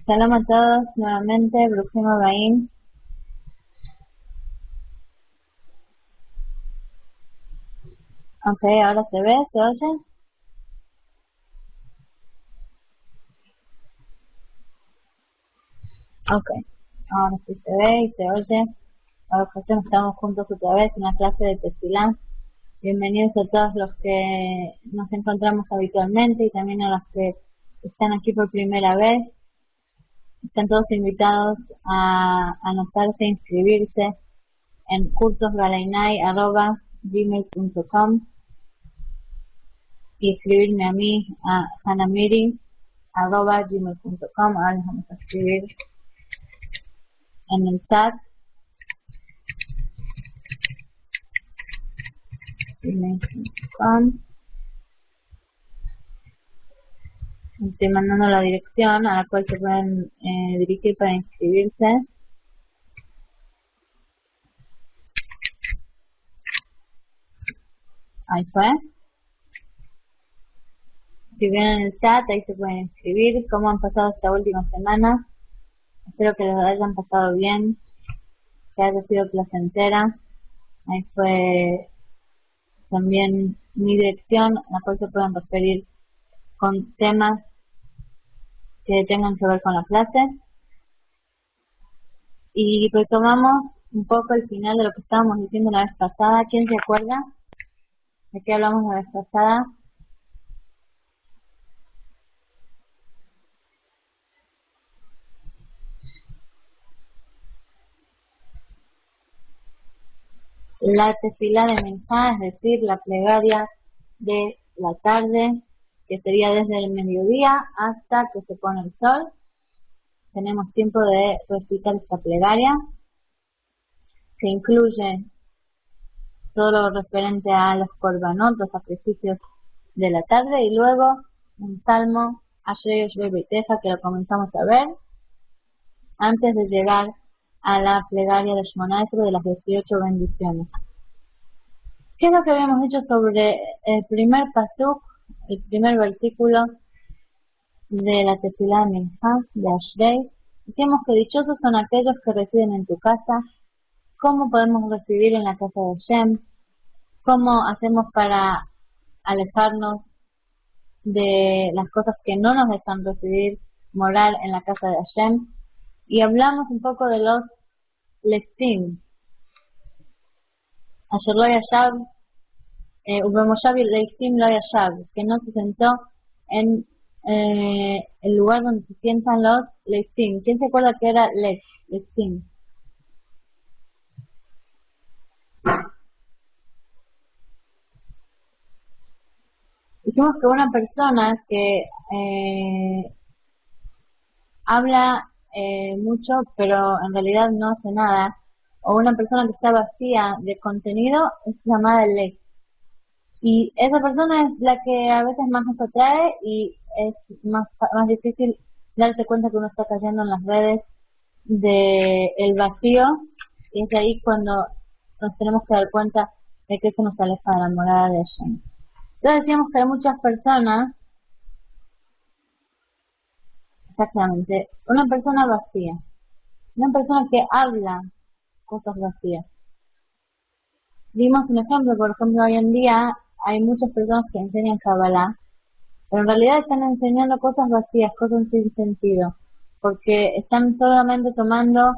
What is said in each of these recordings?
Shalom a todos, nuevamente, Brujín Abaim. Ok, ahora se ve, se oye. Ok, ahora sí se ve y se oye. Ahora que ya estamos juntos otra vez en la clase de Tefilá. Bienvenidos a todos los que nos encontramos habitualmente y también a los que están aquí por primera vez. Están todos invitados a anotarse, inscribirse en cursosgalainai@gmail.com y escribirme a mí a hanamiri@gmail.com. Ahora les vamos a escribir en el chat gmail.com. Estoy mandando la dirección a la cual se pueden dirigir para inscribirse. Ahí fue. Si ven en el chat, ahí se pueden inscribir. ¿Cómo han pasado esta última semana? Espero que les hayan pasado bien, que haya sido placentera. Ahí fue también mi dirección, a la cual se pueden referir con temas que tengan que ver con la clase. Y retomamos un poco el final de lo que estábamos diciendo la vez pasada. ¿Quién se acuerda de qué hablamos la vez pasada? La tefilá de Minjá, es decir, la plegaria de la tarde, que sería desde el mediodía hasta que se pone el sol. Tenemos tiempo de recitar esta plegaria, que incluye todo lo referente a los korbanot, los sacrificios de la tarde, y luego un salmo, Asher Yoshvei Beiteja, que lo comenzamos a ver, antes de llegar a la plegaria de Shemona Esrei de las 18 bendiciones. ¿Qué es lo que habíamos dicho sobre el primer pasuk, el primer versículo de la tefilá de Minjá, de Ashrei? Dijimos que dichosos son aquellos que residen en tu casa. ¿Cómo podemos residir en la casa de Hashem? ¿Cómo hacemos para alejarnos de las cosas que no nos dejan residir, morar en la casa de Hashem? Y hablamos un poco de los leftim. Asher lo yashav, ubemoshav leftim lo yashav, que no se sentó en el lugar donde se sientan los leftim. ¿Quién se acuerda que era leftim? Dijimos que una persona que habla mucho pero en realidad no hace nada, o una persona que está vacía de contenido, es llamada ley. Y esa persona es la que a veces más nos atrae y es más difícil darse cuenta que uno está cayendo en las redes del vacío, y es ahí cuando nos tenemos que dar cuenta de que eso nos aleja de la morada de Hashem. Entonces decíamos que hay muchas personas, exactamente, una persona vacía, una persona que habla cosas vacías. Dimos un ejemplo, por ejemplo, hoy en día hay muchas personas que enseñan Kabbalah, pero en realidad están enseñando cosas vacías, cosas sin sentido, porque están solamente tomando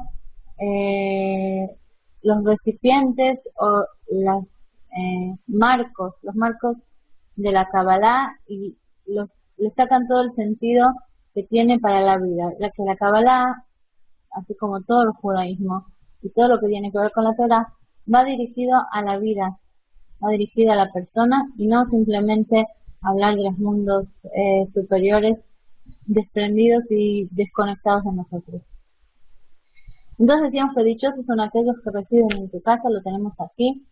los recipientes o los marcos de la Kabbalah, y le sacan todo el sentido que tiene para la vida, ya que la Kabbalah, así como todo el judaísmo y todo lo que tiene que ver con la Torah, va dirigido a la vida, va dirigido a la persona y no simplemente hablar de los mundos superiores, desprendidos y desconectados de nosotros. Entonces decíamos que dichosos son aquellos que residen en tu casa, lo tenemos aquí.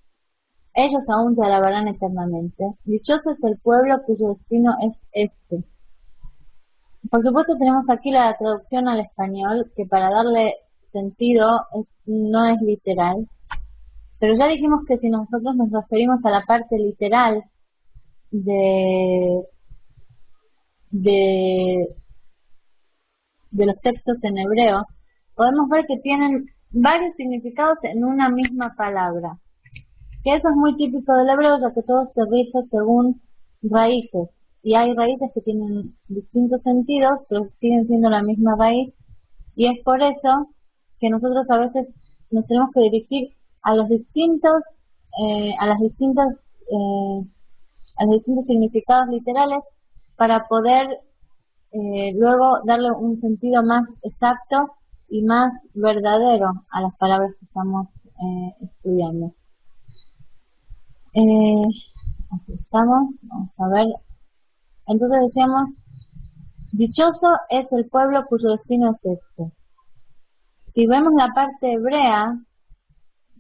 Ellos aún te alabarán eternamente. Dichoso es el pueblo cuyo destino es este. Por supuesto tenemos aquí la traducción al español, que para darle sentido no es literal, pero ya dijimos que si nosotros nos referimos a la parte literal de de los textos en hebreo, podemos ver que tienen varios significados en una misma palabra. Que eso es muy típico del hebreo, ya que todo se rige según raíces. Y hay raíces que tienen distintos sentidos, pero siguen siendo la misma raíz. Y es por eso que nosotros a veces nos tenemos que dirigir a los distintos, a las distintas, a los distintos significados literales para poder luego darle un sentido más exacto y más verdadero a las palabras que estamos estudiando. Aquí estamos, vamos a ver. Entonces decíamos, dichoso es el pueblo cuyo destino es este. Si vemos la parte hebrea,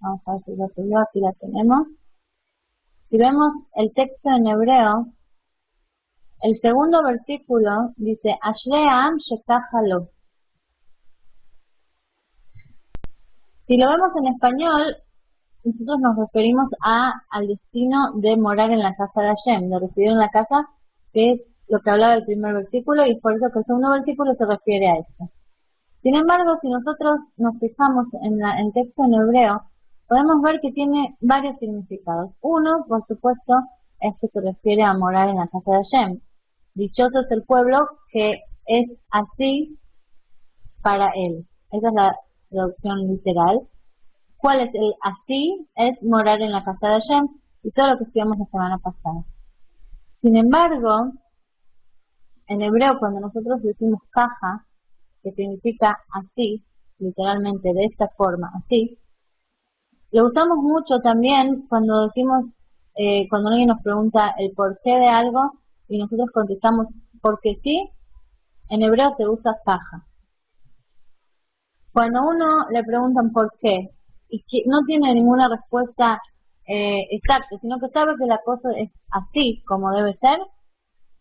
vamos a ver si ya se vio, aquí la tenemos. Si vemos el texto en hebreo, el segundo versículo dice, Ashrei Ha'am shekach lo. Si lo vemos en español, nosotros nos referimos al destino de morar en la casa de Hashem, de residir en la casa, que es lo que hablaba el primer versículo, y por eso que el segundo versículo se refiere a esto. Sin embargo, si nosotros nos fijamos en el texto en hebreo, podemos ver que tiene varios significados. Uno, por supuesto, es que se refiere a morar en la casa de Hashem. Dichoso es el pueblo que es así para él. Esa es la traducción literal. ¿Cuál es el así? Es morar en la casa de Hashem y todo lo que estudiamos la semana pasada. Sin embargo, en hebreo cuando nosotros decimos caja, que significa así, literalmente de esta forma, así, lo usamos mucho también cuando decimos, cuando alguien nos pregunta el porqué de algo y nosotros contestamos porque sí, en hebreo se usa caja. Cuando a uno le preguntan por qué y que no tiene ninguna respuesta exacta, sino que sabe que la cosa es así como debe ser,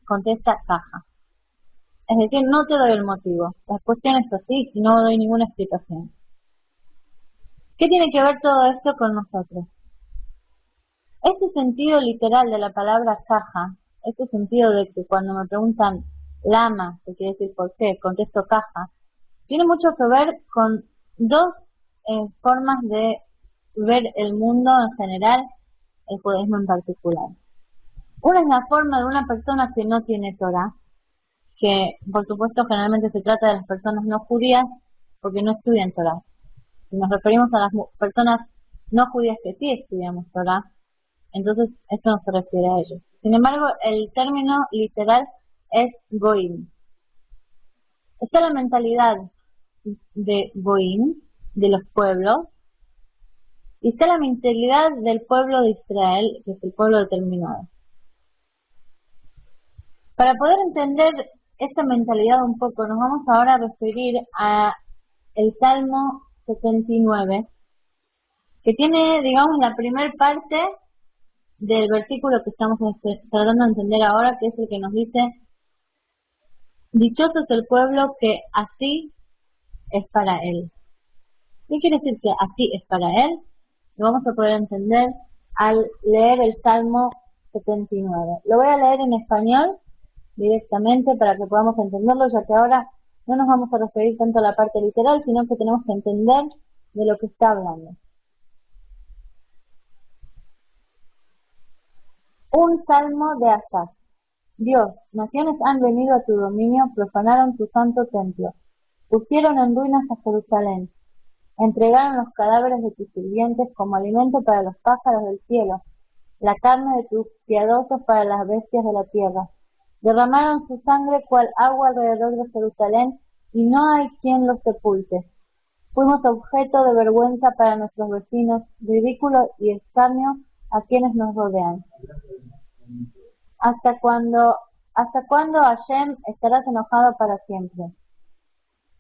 contesta caja. Es decir, no te doy el motivo, la cuestión es así y no doy ninguna explicación. ¿Qué tiene que ver todo esto con nosotros? Este sentido literal de la palabra caja, este sentido de que cuando me preguntan lama, que quiere decir por qué, contesto caja, tiene mucho que ver con dos formas de ver el mundo en general, el judaísmo en particular. Una es la forma de una persona que no tiene Torah, que por supuesto generalmente se trata de las personas no judías porque no estudian Torah. Si nos referimos a las personas no judías que sí estudiamos Torah, entonces esto no se refiere a ellos. Sin embargo, el término literal es goim. Esta es la mentalidad de goim, de los pueblos, y está la mentalidad del pueblo de Israel, que es el pueblo determinado. Para poder entender esta mentalidad un poco, nos vamos ahora a referir a el Salmo 79, que tiene, digamos, la primera parte del versículo que estamos tratando de entender ahora, que es el que nos dice, dichoso es el pueblo que así es para él. ¿Qué quiere decir que así es para él? Lo vamos a poder entender al leer el Salmo 79. Lo voy a leer en español directamente para que podamos entenderlo, ya que ahora no nos vamos a referir tanto a la parte literal, sino que tenemos que entender de lo que está hablando. Un salmo de Asaf. Dios, naciones han venido a tu dominio, profanaron tu santo templo, pusieron en ruinas a Jerusalén, entregaron los cadáveres de tus sirvientes como alimento para los pájaros del cielo, la carne de tus piadosos para las bestias de la tierra. Derramaron su sangre cual agua alrededor de Jerusalén, y no hay quien los sepulte. Fuimos objeto de vergüenza para nuestros vecinos, ridículo y escarnio a quienes nos rodean. ¿Hasta cuándo, Hashem, estarás enojado para siempre?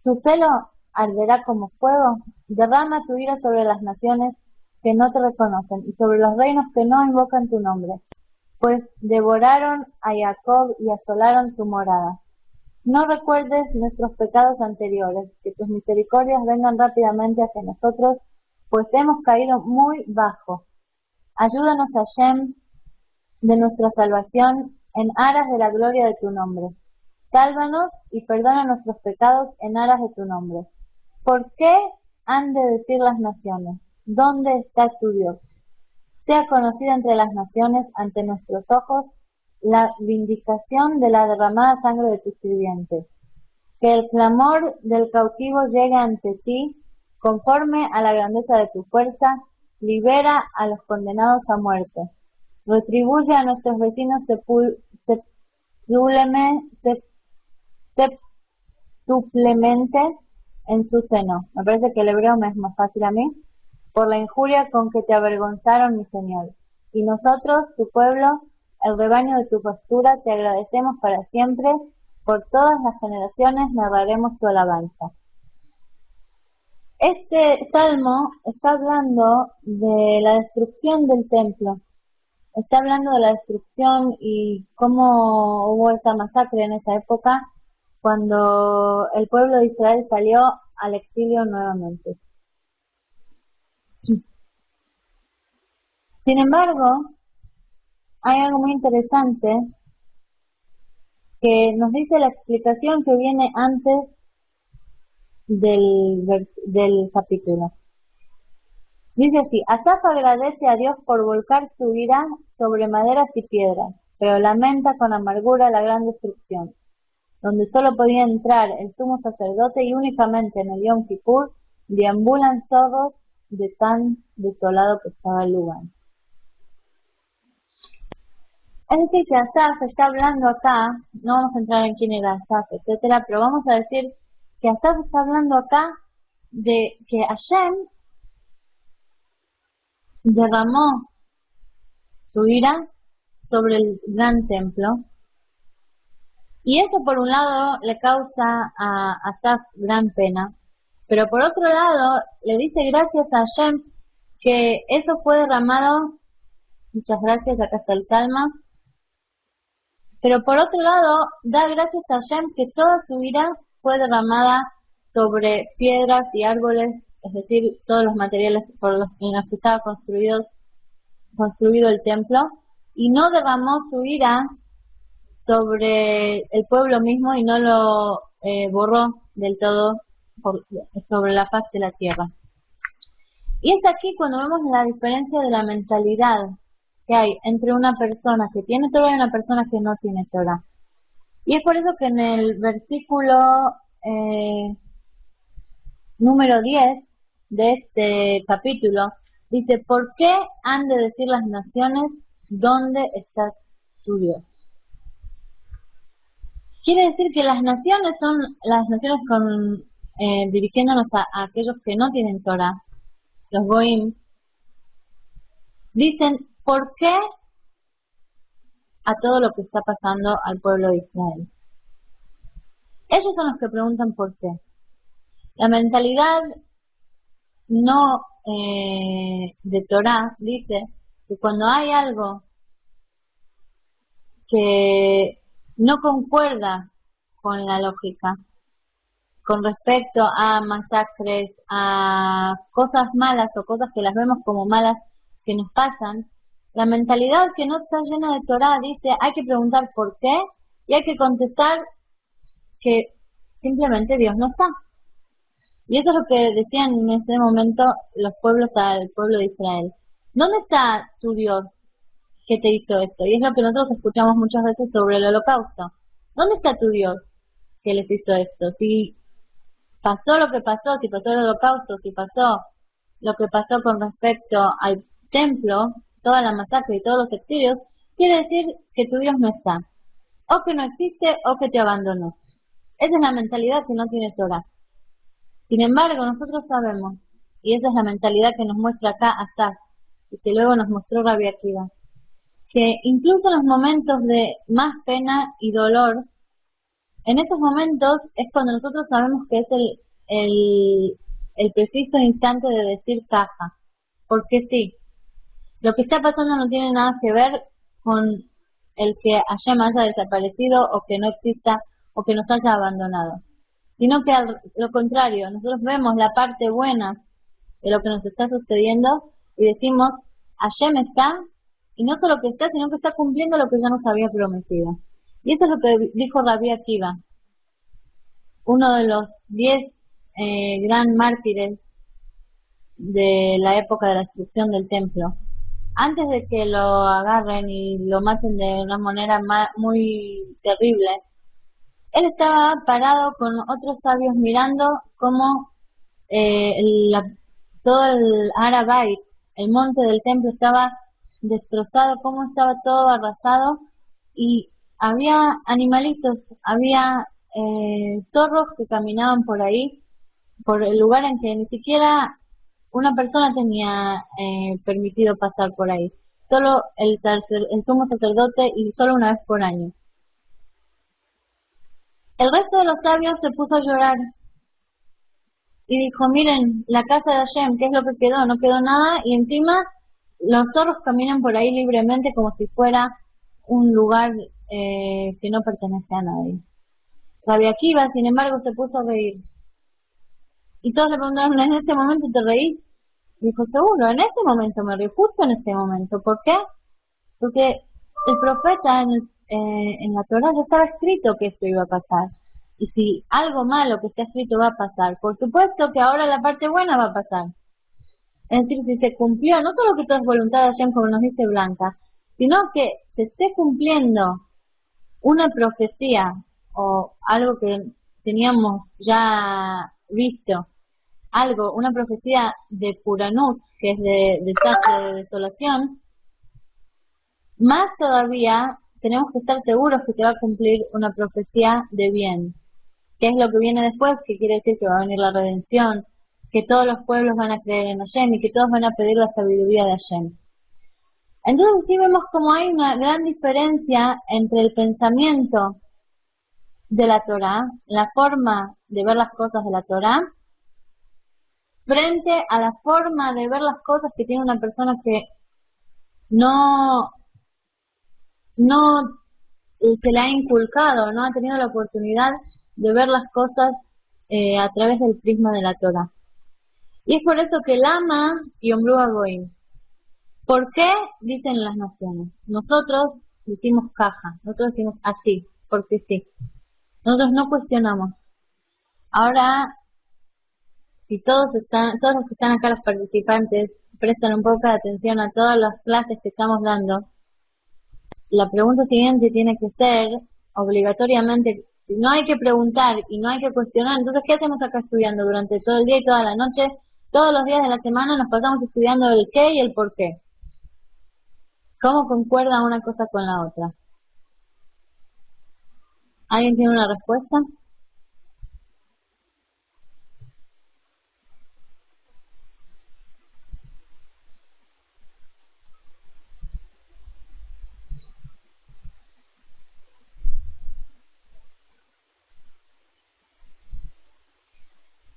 ¿Tu celo arderá como fuego? Derrama tu ira sobre las naciones que no te reconocen y sobre los reinos que no invocan tu nombre, pues devoraron a Jacob y asolaron tu morada. No recuerdes nuestros pecados anteriores, que tus misericordias vengan rápidamente hacia nosotros, pues hemos caído muy bajo. Ayúdanos, Hashem, de nuestra salvación, en aras de la gloria de tu nombre. Sálvanos y perdona nuestros pecados en aras de tu nombre. ¿Por qué han de decir las naciones? ¿Dónde está tu Dios? Sea conocida entre las naciones ante nuestros ojos la vindicación de la derramada sangre de tus sirvientes. Que el clamor del cautivo llegue ante ti, conforme a la grandeza de tu fuerza, libera a los condenados a muerte. Retribuye a nuestros vecinos septuplemente en su seno. Me parece que el hebreo me es más fácil a mí. Por la injuria con que te avergonzaron, mi Señor. Y nosotros, tu pueblo, el rebaño de tu pastura, te agradecemos para siempre. Por todas las generaciones narraremos tu alabanza. Este salmo está hablando de la destrucción del templo. Está hablando de la destrucción y cómo hubo esa masacre en esa época cuando el pueblo de Israel salió al exilio nuevamente. Sin embargo, hay algo muy interesante que nos dice la explicación que viene antes del capítulo. Dice así: Asaf agradece a Dios por volcar su ira sobre maderas y piedras, pero lamenta con amargura la gran destrucción, donde solo podía entrar el sumo sacerdote y únicamente en el Yom Kippur deambulan zorros de tan desolado que estaba el lugar. Es decir, que Asaf está hablando acá, no vamos a entrar en quién era Asaf, etcétera, pero vamos a decir que Asaf está hablando acá de que Hashem derramó su ira sobre el gran templo, y eso por un lado le causa a Asaf gran pena, pero por otro lado le dice gracias a Hashem que eso fue derramado, muchas gracias, acá está el Salmo, pero por otro lado da gracias a Hashem que toda su ira fue derramada sobre piedras y árboles, es decir, todos los materiales en los que estaba construido el templo, y no derramó su ira sobre el pueblo mismo y no lo borró del todo sobre la faz de la tierra. Y es aquí cuando vemos la diferencia de la mentalidad que hay entre una persona que tiene Torah y una persona que no tiene Torah. Y es por eso que en el versículo número 10 de este capítulo dice: ¿por qué han de decir las naciones dónde está tu Dios? Quiere decir que las naciones son las naciones dirigiéndonos a aquellos que no tienen Torah, los Goim, dicen ¿por qué a todo lo que está pasando al pueblo de Israel? Ellos son los que preguntan por qué. La mentalidad no de Torah dice que cuando hay algo que no concuerda con la lógica, con respecto a masacres, a cosas malas o cosas que las vemos como malas que nos pasan, la mentalidad que no está llena de Torah dice hay que preguntar por qué y hay que contestar que simplemente Dios no está. Y eso es lo que decían en ese momento los pueblos al pueblo de Israel. ¿Dónde está tu Dios que te hizo esto? Y es lo que nosotros escuchamos muchas veces sobre el holocausto. ¿Dónde está tu Dios que les hizo esto? Si pasó lo que pasó, si pasó el holocausto, si pasó lo que pasó con respecto al templo, toda la masacre y todos los exilios, quiere decir que tu Dios no está. O que no existe o que te abandonó. Esa es la mentalidad que no tiene Torah. Sin embargo, nosotros sabemos, y esa es la mentalidad que nos muestra acá Asaf, y que luego nos mostró Rabbi Akiva, que incluso en los momentos de más pena y dolor, en esos momentos es cuando nosotros sabemos que es el preciso instante de decir caja. Porque sí, lo que está pasando no tiene nada que ver con el que Hashem haya desaparecido o que no exista o que nos haya abandonado, sino que al lo contrario, nosotros vemos la parte buena de lo que nos está sucediendo y decimos, Hashem está, y no solo que está, sino que está cumpliendo lo que ya nos había prometido. Y eso es lo que dijo Rabbi Akiva, uno de los 10 gran mártires de la época de la destrucción del templo. Antes de que lo agarren y lo maten de una manera muy terrible, él estaba parado con otros sabios mirando cómo todo el Arabait, el monte del templo, estaba destrozado, cómo estaba todo arrasado, y había animalitos, había zorros que caminaban por ahí, por el lugar en que ni siquiera una persona tenía permitido pasar por ahí, solo el sumo sacerdote, y solo una vez por año. El resto de los sabios se puso a llorar y dijo, miren, la casa de Hashem, ¿qué es lo que quedó? No quedó nada, y encima los zorros caminan por ahí libremente como si fuera un lugar que no pertenece a nadie. Rabbi Akiva, sin embargo, se puso a reír. Y todos le preguntaron, ¿en este momento te reís? Dijo, seguro, en este momento me reí, justo en este momento. ¿Por qué? Porque el profeta en la Torah ya estaba escrito que esto iba a pasar. Y si algo malo que está escrito va a pasar, por supuesto que ahora la parte buena va a pasar. Es decir, si se cumplió, no solo que todo es voluntad de Hashem, como nos dice Blanca, sino que se esté cumpliendo una profecía o algo que teníamos ya visto, algo, una profecía de Puranut, que es de desastre, de desolación, más todavía tenemos que estar seguros que se va a cumplir una profecía de bien. ¿Qué es lo que viene después? Que quiere decir que va a venir la redención, que todos los pueblos van a creer en Hashem y que todos van a pedir la sabiduría de Hashem. Entonces sí vemos como hay una gran diferencia entre el pensamiento de la Torah, la forma de ver las cosas de la Torah, frente a la forma de ver las cosas que tiene una persona que no, no se le ha inculcado, no ha tenido la oportunidad de ver las cosas a través del prisma de la Torah. Y es por eso que Lama y Omru Goim. ¿Por qué? Dicen las naciones. Nosotros decimos caja, nosotros decimos así, porque sí. Nosotros no cuestionamos. Ahora, si todos los que están acá, los participantes, prestan un poco de atención a todas las clases que estamos dando, la pregunta siguiente tiene que ser, obligatoriamente, si no hay que preguntar y no hay que cuestionar, entonces ¿qué hacemos acá estudiando durante todo el día y toda la noche? Todos los días de la semana nos pasamos estudiando el qué y el por qué. ¿Cómo concuerda una cosa con la otra? ¿Alguien tiene una respuesta?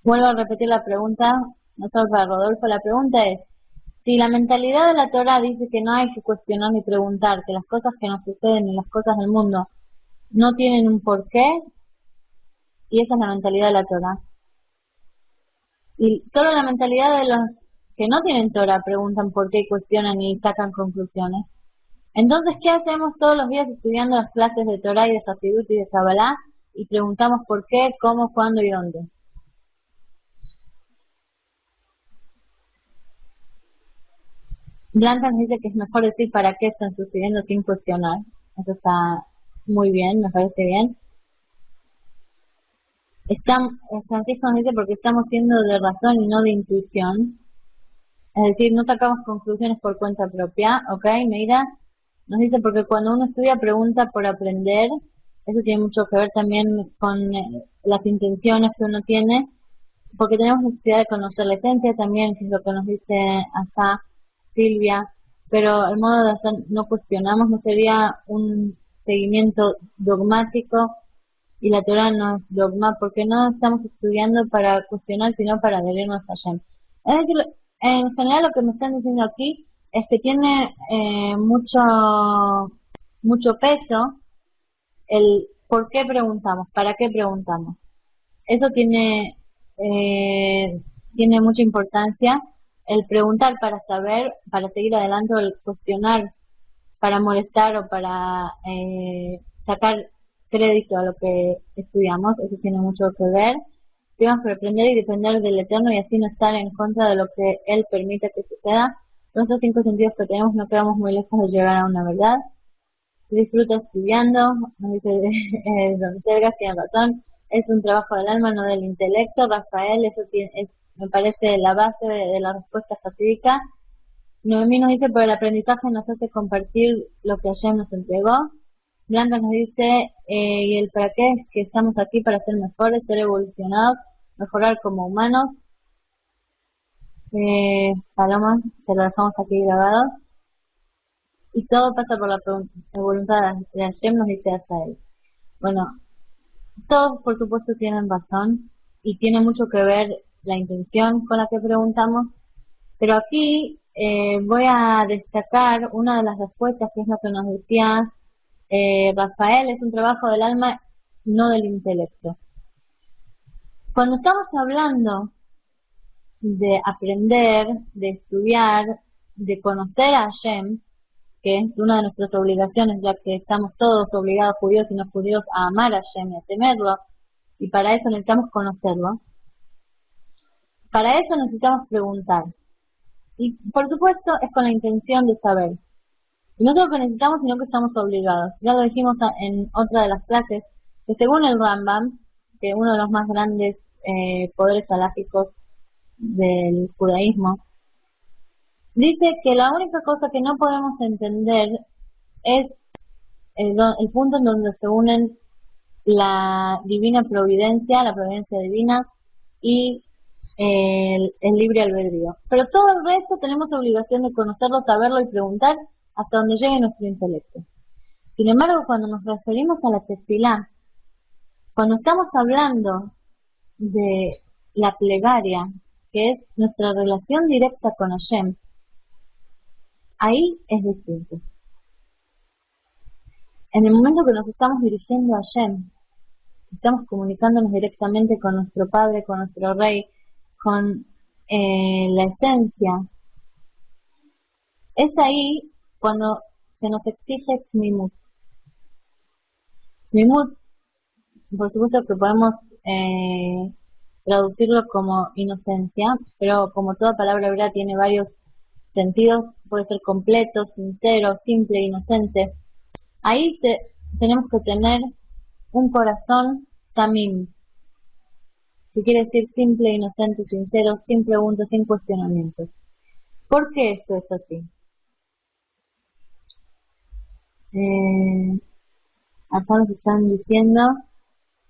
Vuelvo a repetir la pregunta, no solo para Rodolfo, la pregunta es, si la mentalidad de la Torah dice que no hay que cuestionar ni preguntar, que las cosas que nos suceden y las cosas del mundo no tienen un porqué, y esa es la mentalidad de la Torah. Y solo la mentalidad de los que no tienen Torah preguntan por qué, cuestionan y sacan conclusiones. Entonces, ¿qué hacemos todos los días estudiando las clases de Torah y de Hafidut y de Kabbalah y preguntamos por qué, cómo, cuándo y dónde? Blanca nos dice que es mejor decir para qué están sucediendo sin cuestionar. Eso está muy bien, me parece bien. Francisco nos dice porque estamos siendo de razón y no de intuición. Es decir, no sacamos conclusiones por cuenta propia, ¿ok? Meira nos dice porque cuando uno estudia pregunta por aprender, eso tiene mucho que ver también con las intenciones que uno tiene, porque tenemos necesidad de conocer la esencia también, que es lo que nos dice acá Silvia, pero el modo de hacer no cuestionamos, no sería un seguimiento dogmático, y la Torah no es dogma, porque no estamos estudiando para cuestionar, sino para adherirnos a Hashem. Es decir, en general lo que me están diciendo aquí es que tiene mucho peso el por qué preguntamos, para qué preguntamos. Eso tiene mucha importancia, el preguntar para saber, para seguir adelante, o el cuestionar para molestar o para sacar crédito a lo que estudiamos, eso tiene mucho que ver. Estudiamos para aprender y depender del Eterno y así no estar en contra de lo que Él permite que suceda. Con estos 5 sentidos que tenemos no quedamos muy lejos de llegar a una verdad. Disfruta estudiando, nos dice Don Selgas, tiene razón, es un trabajo del alma, no del intelecto. Rafael, eso me parece la base de la respuesta fatídica. Noemí nos dice, pero el aprendizaje nos hace compartir lo que ayer nos entregó. Blanca nos dice, y el para qué es que estamos aquí para ser mejores, ser evolucionados, mejorar como humanos. Paloma, te lo dejamos aquí grabado. Y todo pasa por la voluntad de Hashem, nos dice Asael. Bueno, todos por supuesto tienen razón y tiene mucho que ver la intención con la que preguntamos, pero aquí voy a destacar una de las respuestas que es lo que nos decía Rafael, es un trabajo del alma, no del intelecto. Cuando estamos hablando de aprender, de estudiar, de conocer a Hashem, que es una de nuestras obligaciones, ya que estamos todos obligados, judíos y no judíos, a amar a Hashem y a temerlo, y para eso necesitamos conocerlo. Para eso necesitamos preguntar. Y por supuesto es con la intención de saber. Y no solo que necesitamos, sino que estamos obligados. Ya lo dijimos en otra de las clases, que según el Rambam, que uno de los más grandes poderes halágicos del judaísmo, dice que la única cosa que no podemos entender es el punto en donde se unen la divina providencia, la providencia divina y el libre albedrío. Pero todo el resto tenemos obligación de conocerlo, saberlo y preguntar hasta donde llegue nuestro intelecto. Sin embargo, cuando nos referimos a la tefilá, cuando estamos hablando de la plegaria, que es nuestra relación directa con Hashem, ahí es distinto. En el momento que nos estamos dirigiendo a Hashem, estamos comunicándonos directamente con nuestro Padre, con nuestro Rey, con la esencia. Es ahí cuando se nos exige Tmimut. Tmimut, por supuesto que podemos traducirlo como inocencia, pero como toda palabra hebrea tiene varios sentidos, puede ser completo, sincero, simple, inocente. Ahí tenemos que tener un corazón tamim, que quiere decir simple, inocente, sincero, sin preguntas, sin cuestionamientos. ¿Por qué esto es así? Acá nos están diciendo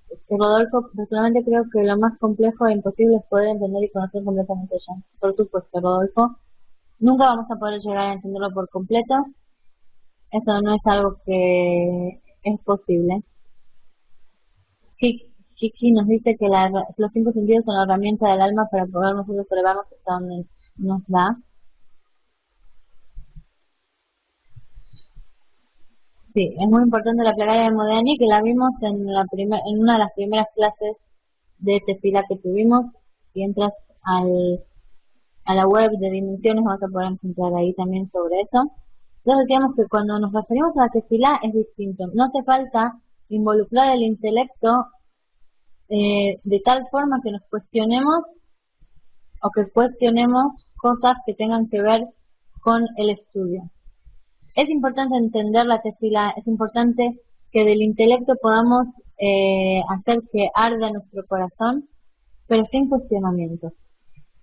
que Rodolfo, personalmente creo que lo más complejo e imposible es poder entender y conocer completamente ya. Por supuesto, Rodolfo, nunca vamos a poder llegar a entenderlo por completo. Eso no es algo que es posible. Chiqui nos dice que los 5 sentidos son la herramienta del alma para poder nosotros elevarnos hasta donde nos da. Sí, es muy importante la plegaria de Modéani, que la vimos en una de las primeras clases de tefilá que tuvimos. Si entras a la web de Dimensiones vas a poder encontrar ahí también sobre eso. Entonces decíamos que cuando nos referimos a la tefilá es distinto. No hace falta involucrar el intelecto de tal forma que nos cuestionemos o que cuestionemos cosas que tengan que ver con el estudio. Es importante entender la tefilá, es importante que del intelecto podamos hacer que arda nuestro corazón, pero sin cuestionamientos.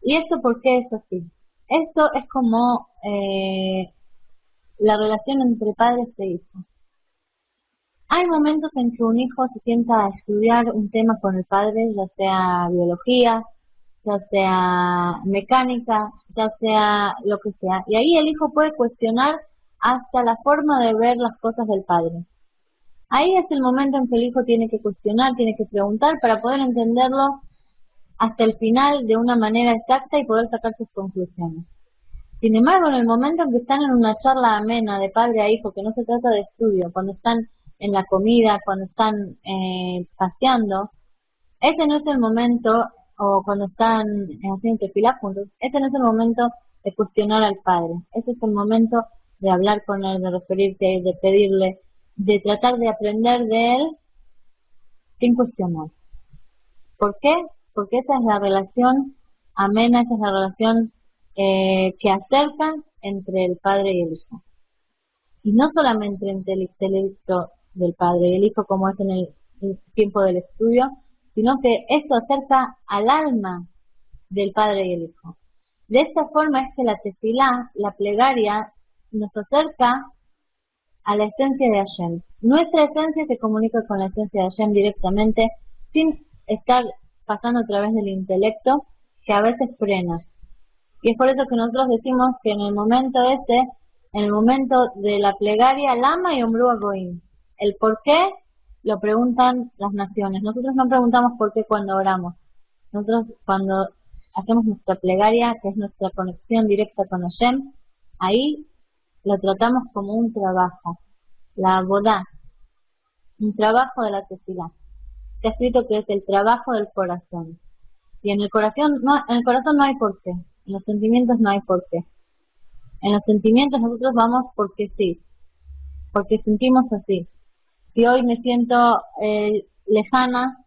¿Y esto por qué es así? Esto es como la relación entre padres e hijos. Hay momentos en que un hijo se sienta a estudiar un tema con el padre, ya sea biología, ya sea mecánica, ya sea lo que sea. Y ahí el hijo puede cuestionar hasta la forma de ver las cosas del padre. Ahí es el momento en que el hijo tiene que cuestionar, tiene que preguntar para poder entenderlo hasta el final de una manera exacta y poder sacar sus conclusiones. Sin embargo, en el momento en que están en una charla amena de padre a hijo, que no se trata de estudio, cuando están en la comida, cuando están paseando, ese no es el momento, o cuando están haciendo tefilá juntos, ese no es el momento de cuestionar al padre, ese es el momento de hablar con él, de referirte a él, de pedirle, de tratar de aprender de él sin cuestionar. ¿Por qué? Porque esa es la relación amena, esa es la relación que acerca entre el padre y el hijo. Y no solamente entre el intelecto del padre y el hijo, como es en el tiempo del estudio, sino que esto acerca al alma del padre y el hijo. De esta forma es que la tefilá, la plegaria, nos acerca a la esencia de Hashem. Nuestra esencia se comunica con la esencia de Hashem directamente, sin estar pasando a través del intelecto, que a veces frena. Y es por eso que nosotros decimos que en el momento en el momento de la plegaria, Lama y Omru Goim. El por qué lo preguntan las naciones. Nosotros no preguntamos por qué cuando oramos. Nosotros cuando hacemos nuestra plegaria, que es nuestra conexión directa con Hashem, ahí lo tratamos como un trabajo. La bodá, un trabajo de la tefilá. Está escrito que es el trabajo del corazón. Y en el corazón no hay por qué. En los sentimientos no hay por qué. En los sentimientos nosotros vamos porque sí. Porque sentimos así. Si hoy me siento lejana,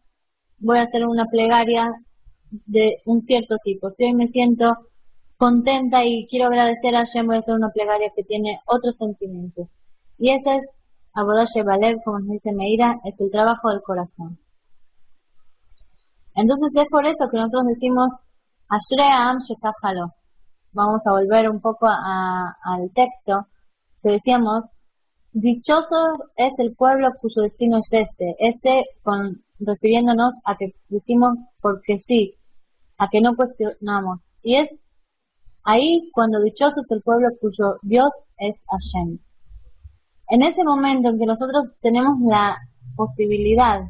voy a hacer una plegaria de un cierto tipo. Si hoy me siento contenta y quiero agradecer a Hashem, voy a hacer una plegaria que tiene otros sentimientos. Y ese es Avodah Shebalev, como nos dice Meira, es el trabajo del corazón. Entonces es por eso que nosotros decimos Ashrei Ha'am Shekach Lo. Vamos a volver un poco al texto que decíamos, dichoso es el pueblo cuyo destino es refiriéndonos a que decimos porque sí, a que no cuestionamos. Y es ahí cuando dichoso es el pueblo cuyo Dios es Hashem. En ese momento en que nosotros tenemos la posibilidad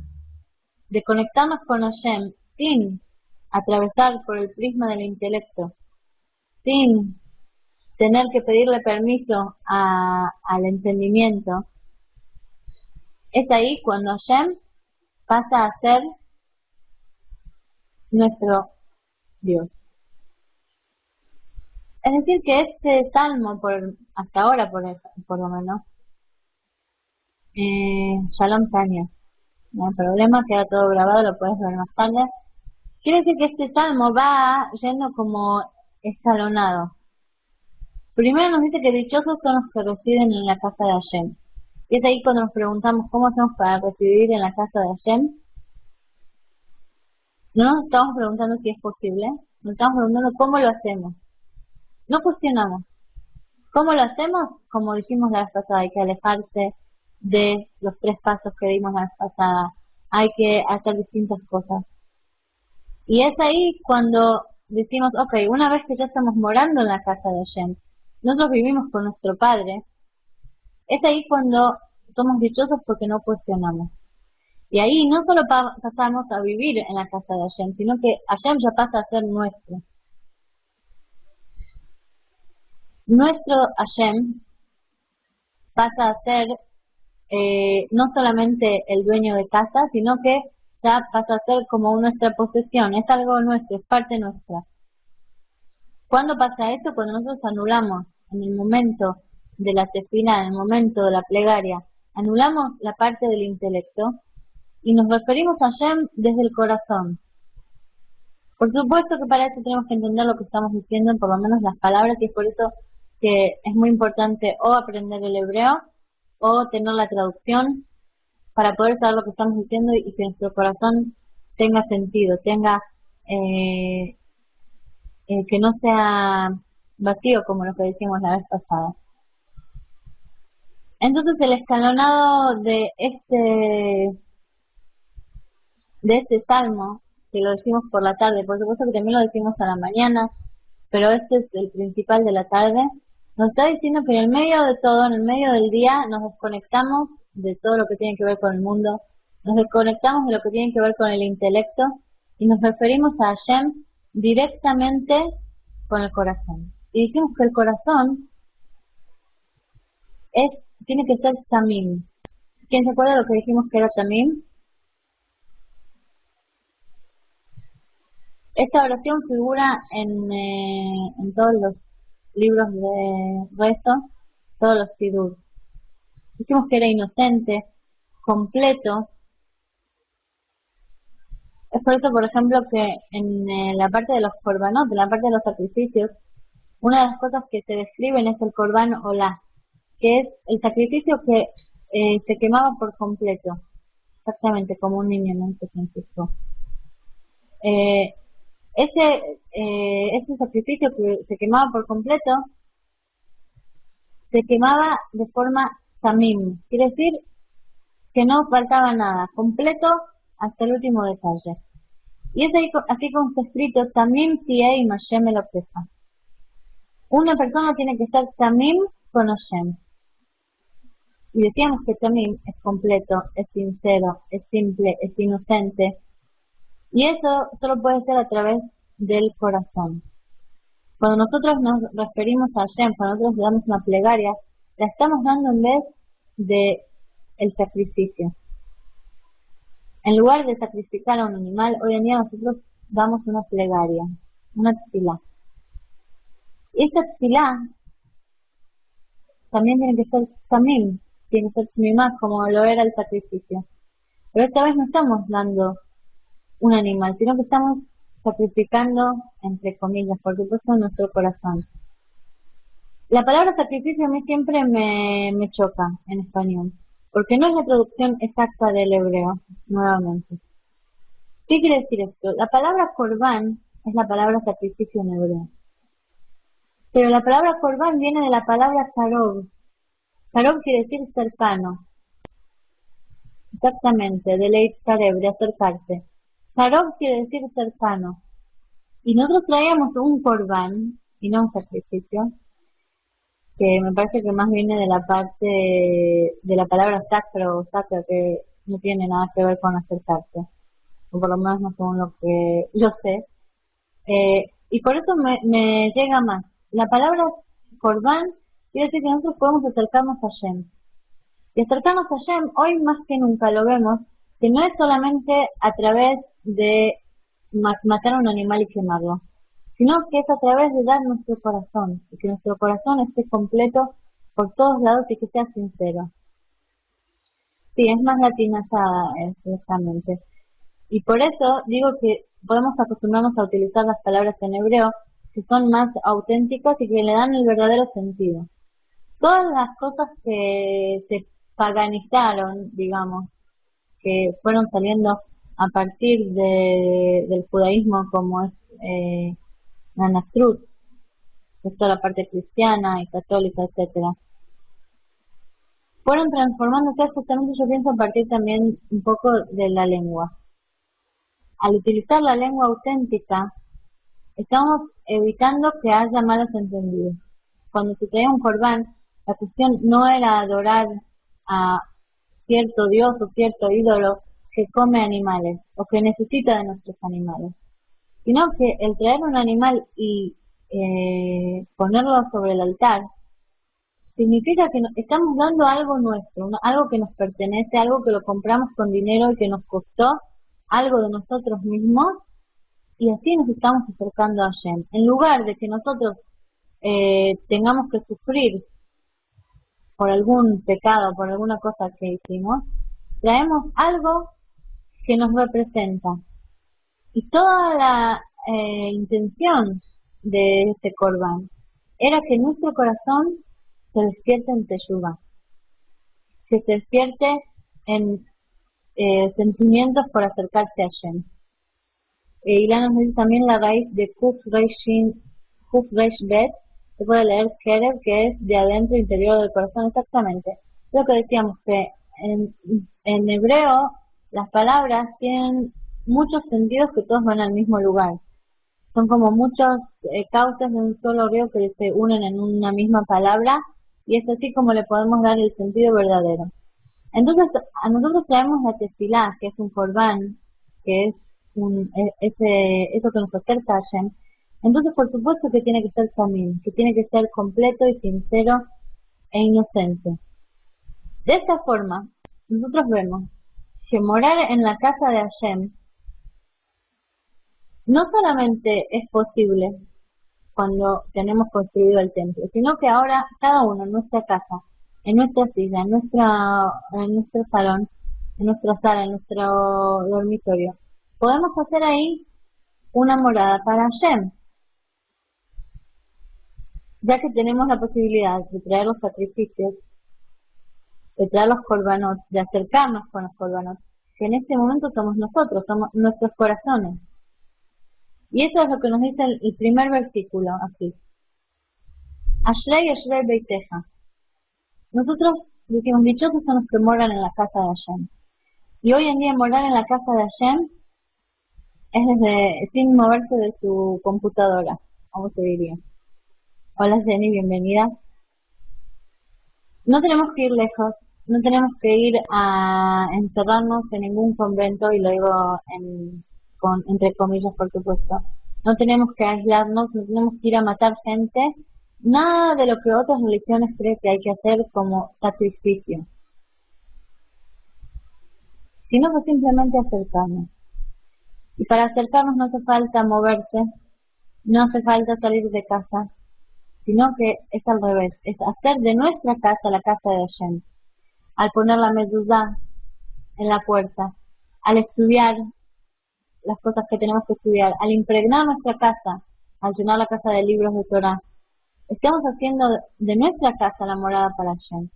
de conectarnos con Hashem sin atravesar por el prisma del intelecto, sin tener que pedirle permiso al entendimiento, es ahí cuando Hashem pasa a ser nuestro Dios. Es decir, que este salmo, hasta ahora por lo menos, Shalom Tania, no hay problema, queda todo grabado, lo puedes ver más tarde. Quiere decir que este salmo va yendo como escalonado. Primero nos dice que dichosos son los que residen en la casa de Hashem. Y es ahí cuando nos preguntamos cómo hacemos para residir en la casa de Hashem. No nos estamos preguntando si es posible, nos estamos preguntando cómo lo hacemos. No cuestionamos. ¿Cómo lo hacemos? Como dijimos la vez pasada, hay que alejarse de los 3 pasos que dimos la vez pasada. Hay que hacer distintas cosas. Y es ahí cuando decimos, ok, una vez que ya estamos morando en la casa de Hashem, nosotros vivimos con nuestro Padre, es ahí cuando somos dichosos porque no cuestionamos. Y ahí no solo pasamos a vivir en la casa de Hashem, sino que Hashem ya pasa a ser nuestro. Nuestro Hashem pasa a ser no solamente el dueño de casa, sino que ya pasa a ser como nuestra posesión, es algo nuestro, es parte nuestra. ¿Cuándo pasa esto? Cuando nosotros anulamos en el momento de la tefilá, en el momento de la plegaria, anulamos la parte del intelecto y nos referimos a Hashem desde el corazón. Por supuesto que para eso tenemos que entender lo que estamos diciendo, por lo menos las palabras, y es por eso que es muy importante o aprender el hebreo o tener la traducción para poder saber lo que estamos diciendo y que nuestro corazón tenga sentido, que no sea vacío como lo que decíamos la vez pasada. Entonces el escalonado de este salmo, que lo decimos por la tarde, por supuesto que también lo decimos a la mañana, pero este es el principal de la tarde, nos está diciendo que en el medio de todo, en el medio del día, nos desconectamos de todo lo que tiene que ver con el mundo, nos desconectamos de lo que tiene que ver con el intelecto y nos referimos a Hashem directamente con el corazón. Y dijimos que el corazón tiene que ser tamim. ¿Quién se acuerda de lo que dijimos que era tamim? Esta oración figura en todos los libros de rezo, todos los sidur. Dijimos que era inocente, completo, Es por eso, por ejemplo, que en la parte de los korbanot, en la parte de los sacrificios, una de las cosas que se describen es el korban olá, que es el sacrificio que se quemaba por completo, exactamente como un niño, ¿no? Que Francisco. Eh, ese sacrificio que se quemaba por completo, se quemaba de forma tamim, quiere decir que no faltaba nada, completo hasta el último detalle. Y es ahí, así como está escrito, tamim tiei Hashem Elokecha. Una persona tiene que estar tamim con Hashem. Y decíamos que tamim es completo, es sincero, es simple, es inocente. Y eso solo puede ser a través del corazón. Cuando nosotros nos referimos a Hashem, cuando nosotros le damos una plegaria, la estamos dando en vez de el sacrificio. En lugar de sacrificar a un animal, hoy en día nosotros damos una plegaria, una tefilá. Y esta tefilá también tiene que ser tamim, tiene que ser tmimá como lo era el sacrificio. Pero esta vez no estamos dando un animal, sino que estamos sacrificando, entre comillas, por supuesto, nuestro corazón. La palabra sacrificio a mí siempre me choca en español, porque no es la traducción exacta del hebreo, nuevamente. ¿Qué quiere decir esto? La palabra corbán es la palabra sacrificio en hebreo. Pero la palabra corbán viene de la palabra karov. Karov quiere decir cercano. Exactamente, de leit karev, de acercarse. Karov quiere decir cercano. Y nosotros traíamos un corbán, y no un sacrificio, que me parece que más viene de la parte de la palabra sacro o sacra, que no tiene nada que ver con acercarse. O por lo menos no según lo que yo sé. Y por eso me llega más. La palabra Corbán quiere decir que nosotros podemos acercarnos a Hashem. Y acercarnos a Hashem, hoy más que nunca lo vemos, que no es solamente a través de matar a un animal y quemarlo, sino que es a través de dar nuestro corazón, y que nuestro corazón esté completo por todos lados y que sea sincero. Sí, es más latinizada, exactamente. Y por eso digo que podemos acostumbrarnos a utilizar las palabras en hebreo que son más auténticas y que le dan el verdadero sentido. Todas las cosas que se paganizaron, digamos, que fueron saliendo a partir del judaísmo, como es la Nastrut, que es toda la parte cristiana y católica, etcétera, fueron transformándose justamente, yo pienso, a partir también un poco de la lengua. Al utilizar la lengua auténtica, estamos evitando que haya malos entendidos. Cuando se traía un corbán, la cuestión no era adorar a cierto dios o cierto ídolo que come animales o que necesita de nuestros animales, sino que el traer un animal y ponerlo sobre el altar significa que estamos dando algo nuestro, algo que nos pertenece, algo que lo compramos con dinero y que nos costó algo de nosotros mismos, y así nos estamos acercando a Hashem. En lugar de que nosotros tengamos que sufrir por algún pecado, por alguna cosa que hicimos, traemos algo que nos representa. Y toda la intención de este Corban era que nuestro corazón se despierte en Teshuvah, que se despierte en sentimientos por acercarse a Hashem. Y la nos dice también la raíz de Kuf Reish Bet, se puede leer Kerev, que es de adentro interior del corazón, exactamente. Lo que decíamos, que en hebreo las palabras tienen muchos sentidos que todos van al mismo lugar. Son como muchos cauces de un solo río que se unen en una misma palabra, y es así como le podemos dar el sentido verdadero. Entonces, a nosotros traemos la tefilá, que es un corbán, que es eso que nos acerca a Hashem. Entonces, por supuesto que tiene que ser también, que tiene que ser completo y sincero e inocente. De esta forma, nosotros vemos que morar en la casa de Hashem no solamente es posible cuando tenemos construido el templo, sino que ahora cada uno en nuestra casa, en nuestra silla, en nuestro salón, en nuestra sala, en nuestro dormitorio, podemos hacer ahí una morada para Hashem, ya que tenemos la posibilidad de traer los sacrificios, de traer los korbanot, de acercarnos con los korbanot, que en este momento somos nosotros, somos nuestros corazones. Y eso es lo que nos dice el primer versículo, aquí. Ashrei Ashrei Beiteja. Nosotros decimos, dichosos son los que moran en la casa de Hashem. Y hoy en día morar en la casa de Hashem es sin moverse de su computadora, como se diría. Hola Jenny, bienvenida. No tenemos que ir lejos, no tenemos que ir a encerrarnos en ningún convento, y lo digo entre comillas por supuesto. No tenemos que aislarnos, no tenemos que ir a matar gente, nada de lo que otras religiones creen que hay que hacer como sacrificio, sino que simplemente acercarnos. Y para acercarnos no hace falta moverse, no hace falta salir de casa, sino que es al revés, es hacer de nuestra casa la casa de Hashem. Al poner la mezuzá en la puerta, al estudiar las cosas que tenemos que estudiar, al impregnar nuestra casa, al llenar la casa de libros de Torah, estamos haciendo de nuestra casa la morada para Hashem.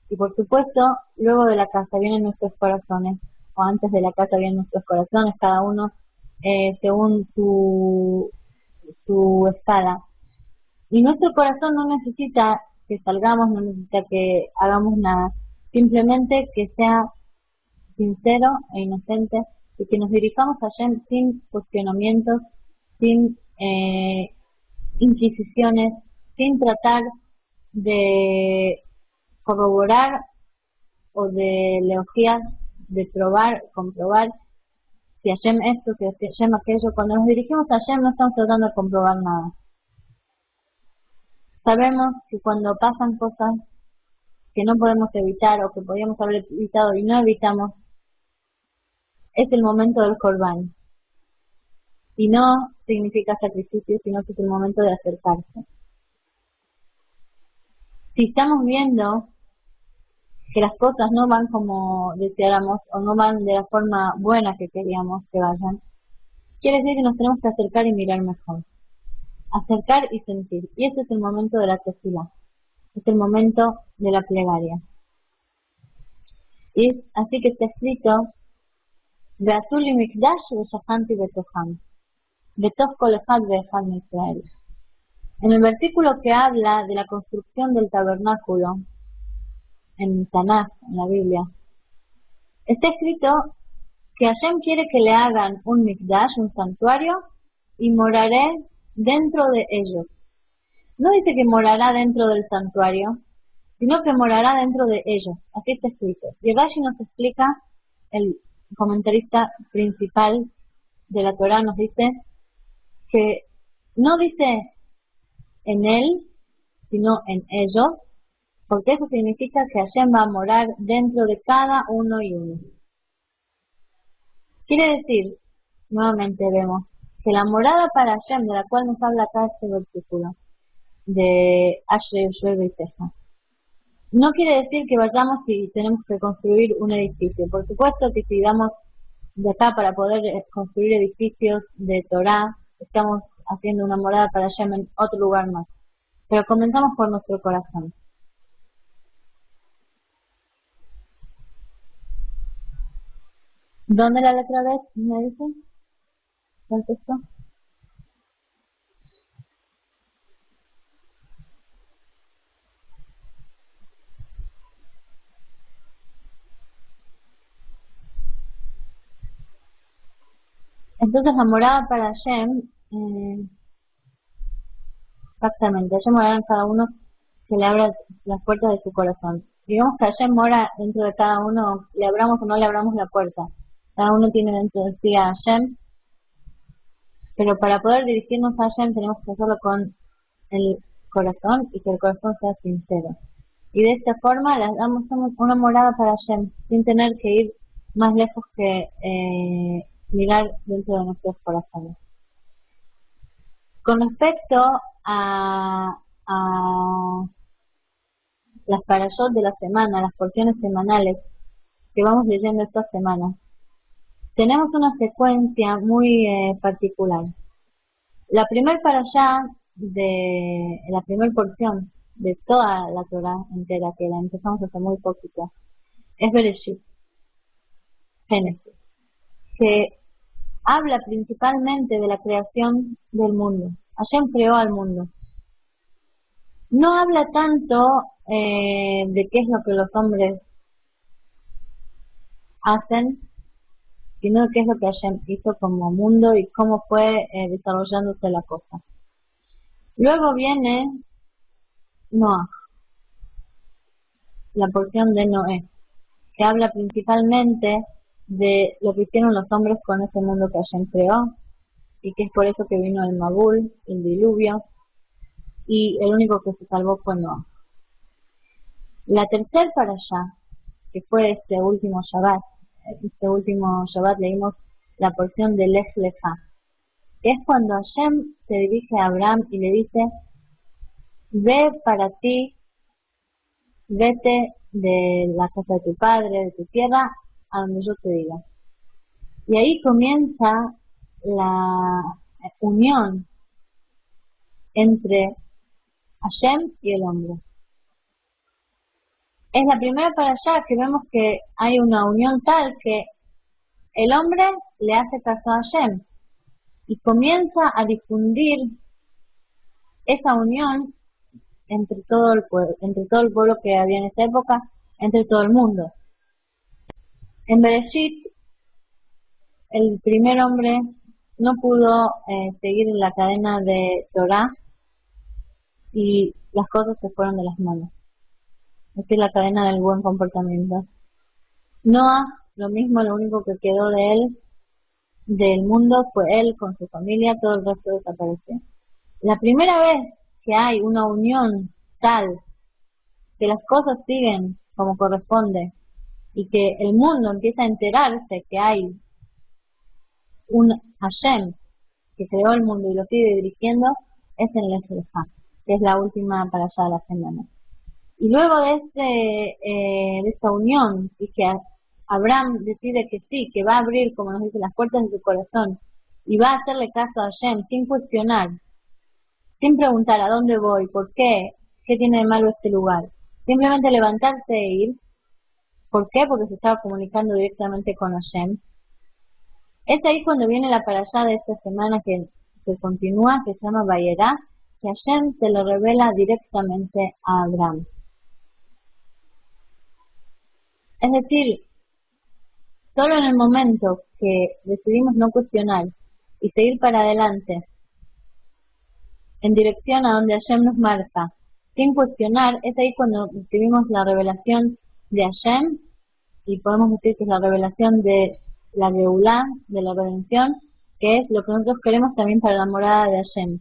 Y por supuesto, luego de la casa vienen nuestros corazones, o antes de la casa vienen nuestros corazones, cada uno según su escala. Y nuestro corazón no necesita que salgamos, no necesita que hagamos nada, simplemente que sea sincero e inocente y que nos dirijamos a Hashem sin cuestionamientos, sin inquisiciones, sin tratar de corroborar o de elogiar, de probar, comprobar si Hashem esto, si Hashem aquello. Cuando nos dirigimos a Hashem no estamos tratando de comprobar nada. Sabemos que cuando pasan cosas que no podemos evitar o que podíamos haber evitado y no evitamos, es el momento del Korban. Y no significa sacrificio, sino que es el momento de acercarse. Si estamos viendo que las cosas no van como deseáramos o no van de la forma buena que queríamos que vayan, quiere decir que nos tenemos que acercar y mirar mejor. Acercar y sentir. Y ese es el momento de la tefilá. Es el momento de la plegaria. Y es así que está escrito: Ve'atu li mikdash ve'shachanti betocham, betoch kol echad ve'echad mi'Israel. En el versículo que habla de la construcción del tabernáculo, en Tanaj, en la Biblia, está escrito que Hashem quiere que le hagan un mikdash, un santuario, y moraré dentro de ellos. No dice que morará dentro del santuario, sino que morará dentro de ellos. Así está escrito. Y Rashi nos explica, el comentarista principal de la Torah nos dice que no dice en él, sino en ellos, porque eso significa que Hashem va a morar dentro de cada uno y uno. Quiere decir, nuevamente vemos, que la morada para Hashem, de la cual nos habla acá este versículo, de Ashrei Ashrei Beiteja, no quiere decir que vayamos y tenemos que construir un edificio. Por supuesto que si vamos de acá para poder construir edificios de Torah, estamos haciendo una morada para Hashem en otro lugar más. Pero comenzamos por nuestro corazón. ¿Dónde la letra B? ¿Me dicen? ¿Contesto? Entonces la morada para Hashem, exactamente, Hashem morará en cada uno que le abra las puertas de su corazón. Digamos que Hashem mora dentro de cada uno, le abramos o no le abramos la puerta. Cada uno tiene dentro de sí a Hashem, pero para poder dirigirnos a Hashem tenemos que hacerlo con el corazón y que el corazón sea sincero. Y de esta forma les damos una morada para Hashem, sin tener que ir más lejos que mirar dentro de nuestros corazones. Con respecto a las parashot de la semana, las porciones semanales que vamos leyendo esta semana, tenemos una secuencia muy particular. La primer parashá de la primera porción de toda la Torá entera, que la empezamos hace muy poquito, es Bereshit, Génesis, que habla principalmente de la creación del mundo. Hashem creó al mundo. No habla tanto de qué es lo que los hombres hacen, sino de qué es lo que Hashem hizo como mundo y cómo fue desarrollándose la cosa. Luego viene Noah, la porción de Noé, que habla principalmente de lo que hicieron los hombres con ese mundo que Hashem creó, y que es por eso que vino el Mabul, el diluvio, y el único que se salvó fue Noah. La tercera parashá, que fue este último Shabbat leímos la porción de Lech Lecha, que es cuando Hashem se dirige a Abraham y le dice: ve para ti, vete de la casa de tu padre, de tu tierra, a donde yo te diga. Y ahí comienza la unión entre Hashem y el hombre. Es la primera parashá que vemos que hay una unión tal que el hombre le hace caso a Hashem y comienza a difundir esa unión entre todo el pueblo que había en esa época, entre todo el mundo. En Bereshit, el primer hombre no pudo seguir la cadena de Torah y las cosas se fueron de las manos. Es decir, la cadena del buen comportamiento. Noah, lo mismo, lo único que quedó de él, del mundo, fue él con su familia, todo el resto desapareció. La primera vez que hay una unión tal que las cosas siguen como corresponde y que el mundo empieza a enterarse que hay un Hashem que creó el mundo y lo sigue dirigiendo, es en Lech Lecha, que es la última para allá de la semana. Y luego de esta unión y que Abraham decide que sí, que va a abrir, como nos dice, las puertas de su corazón y va a hacerle caso a Hashem sin cuestionar, sin preguntar a dónde voy, por qué tiene de malo este lugar. Simplemente levantarse e ir. ¿Por qué? Porque se estaba comunicando directamente con Hashem. Es ahí cuando viene la parashá de esta semana que continúa, que se llama Vayera, que Hashem se lo revela directamente a Abraham. Es decir, solo en el momento que decidimos no cuestionar y seguir para adelante en dirección a donde Hashem nos marca, sin cuestionar, es ahí cuando recibimos la revelación de Hashem, y podemos decir que es la revelación de la Geulá, de la redención, que es lo que nosotros queremos también para la morada de Hashem.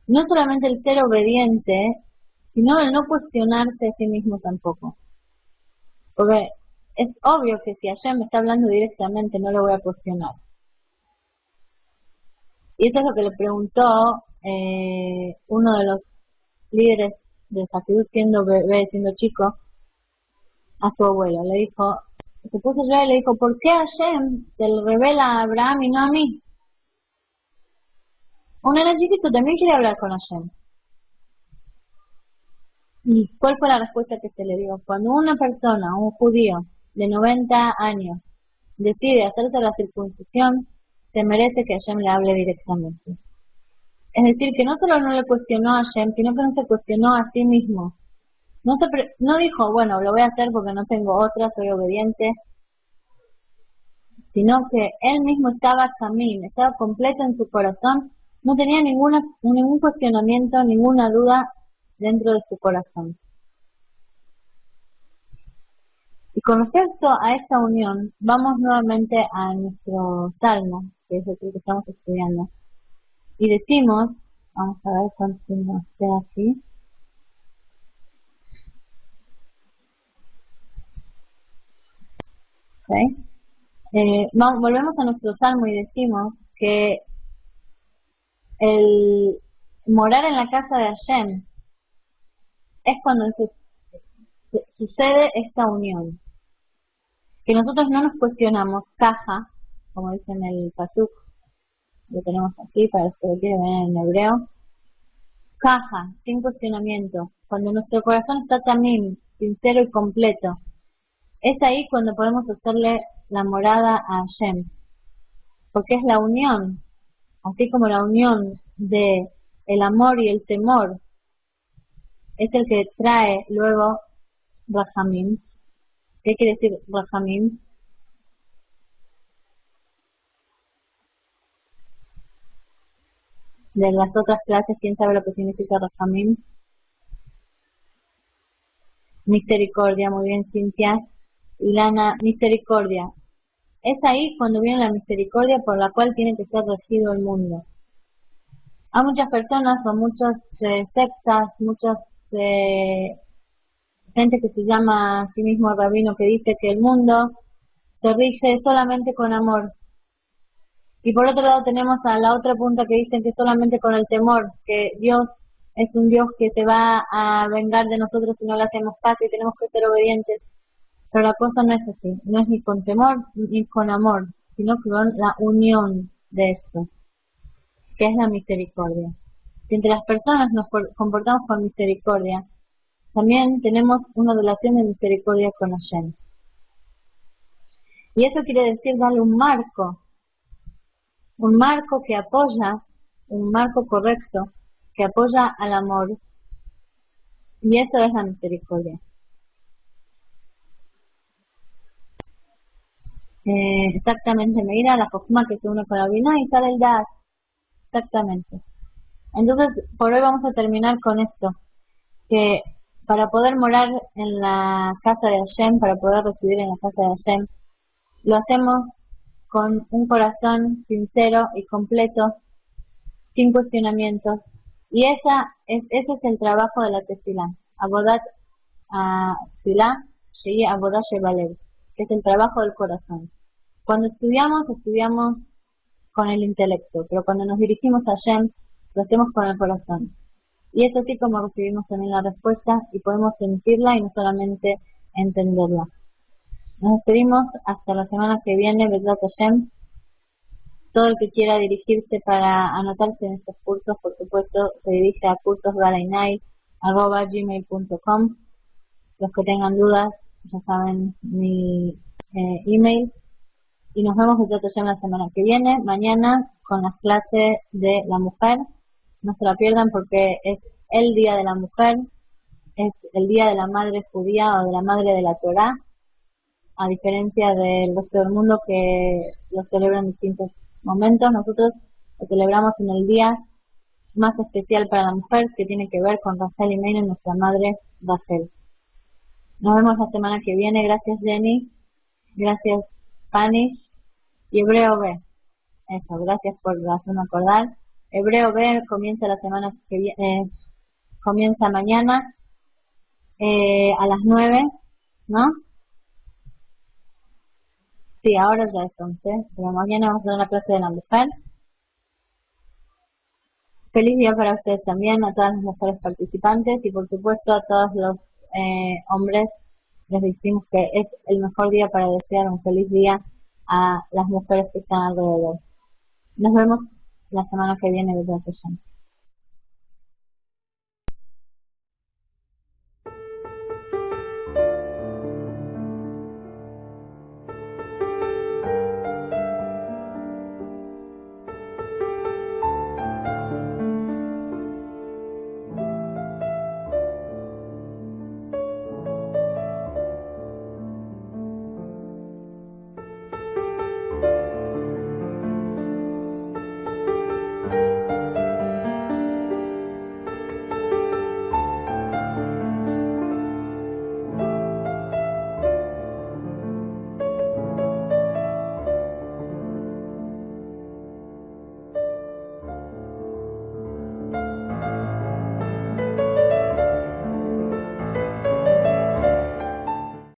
No solamente el ser obediente, sino el no cuestionarse a sí mismo tampoco. Porque es obvio que si Hashem me está hablando directamente, no lo voy a cuestionar. Y eso es lo que le preguntó uno de los líderes de Hasidut, siendo bebé, siendo chico, a su abuelo. Le dijo, se puso a llorar y le dijo: ¿por qué Hashem se le revela a Abraham y no a mí? Un nene chiquito también quiere hablar con Hashem. ¿Y cuál fue la respuesta que se le dio? Cuando una persona, un judío de 90 años, decide hacerse la circuncisión, se merece que Hashem le hable directamente. Es decir, que no solo no le cuestionó a Hashem, sino que no se cuestionó a sí mismo. No dijo, bueno, lo voy a hacer porque no tengo otra, soy obediente, sino que él mismo estaba camín, estaba completo en su corazón, no tenía ningún cuestionamiento, ninguna duda dentro de su corazón. Y con respecto a esta unión, vamos nuevamente a nuestro salmo, que es el que estamos estudiando, y decimos, vamos a ver cuánto nos queda aquí. Okay. Volvemos a nuestro salmo y decimos que el morar en la casa de Hashem es cuando sucede esta unión, que nosotros no nos cuestionamos, caja, como dice en el pasuk, lo tenemos aquí para los que lo quieren ver en hebreo. Caja, sin cuestionamiento, cuando nuestro corazón está también sincero y completo, es ahí cuando podemos hacerle la morada a Hashem, porque es la unión, así como la unión de el amor y el temor es el que trae luego Rahamim. ¿Qué quiere decir Rahamim? De las otras clases, ¿quién sabe lo que significa Rahamim? Misericordia, muy bien, Cintia. Ilana, misericordia. Es ahí cuando viene la misericordia por la cual tiene que ser regido el mundo. Hay muchas personas o muchas sectas, muchas gente que se llama a sí mismo rabino que dice que el mundo se rige solamente con amor. Y por otro lado tenemos a la otra punta que dicen que solamente con el temor, que Dios es un Dios que se va a vengar de nosotros si no le hacemos caso y tenemos que ser obedientes. Pero la cosa no es así, no es ni con temor ni con amor, sino con la unión de esto, que es la misericordia. Si entre las personas nos comportamos con misericordia, también tenemos una relación de misericordia con Hashem. Y eso quiere decir darle un marco que apoya, un marco correcto, que apoya al amor, y eso es la misericordia. Exactamente, mira la Jojma que se une con la Binah y sale el Das, exactamente. Entonces, por hoy vamos a terminar con esto, que para poder morar en la casa de Hashem, para poder residir en la casa de Hashem, lo hacemos con un corazón sincero y completo, sin cuestionamientos. Y ese es el trabajo de la tefilá. Abodat tefilá, shei abodat shebalev, que es el trabajo del corazón. Cuando estudiamos con el intelecto, pero cuando nos dirigimos a Hashem, lo hacemos con el corazón. Y es así como recibimos también la respuesta y podemos sentirla y no solamente entenderla. Nos despedimos hasta la semana que viene, Bezrat Hashem. Todo el que quiera dirigirse para anotarse en estos cursos, por supuesto, se dirige a cursosgalainai@gmail.com. Los que tengan dudas, ya saben mi email. Y nos vemos Bezrat Hashem la semana que viene, mañana, con las clases de la mujer. No se la pierdan porque es el Día de la Mujer, es el Día de la Madre Judía o de la Madre de la Torá, a diferencia del resto del mundo que lo celebra en distintos momentos. Nosotros lo celebramos en el día más especial para la mujer, que tiene que ver con Rachel Imeinu, nuestra madre Rachel. Nos vemos la semana que viene. Gracias, Jenny. Gracias, Spanish. Y Hebreo B. Eso, gracias por hacerme acordar. Hebreo B comienza la semana que viene, comienza mañana a las 9, ¿no? Sí, ahora ya es 11, pero mañana vamos a tener la clase de la mujer. Feliz día para ustedes también, a todas las mujeres participantes y por supuesto a todos los hombres. Les decimos que es el mejor día para desear un feliz día a las mujeres que están alrededor. Nos vemos la semana que viene, Bezrat Hashem.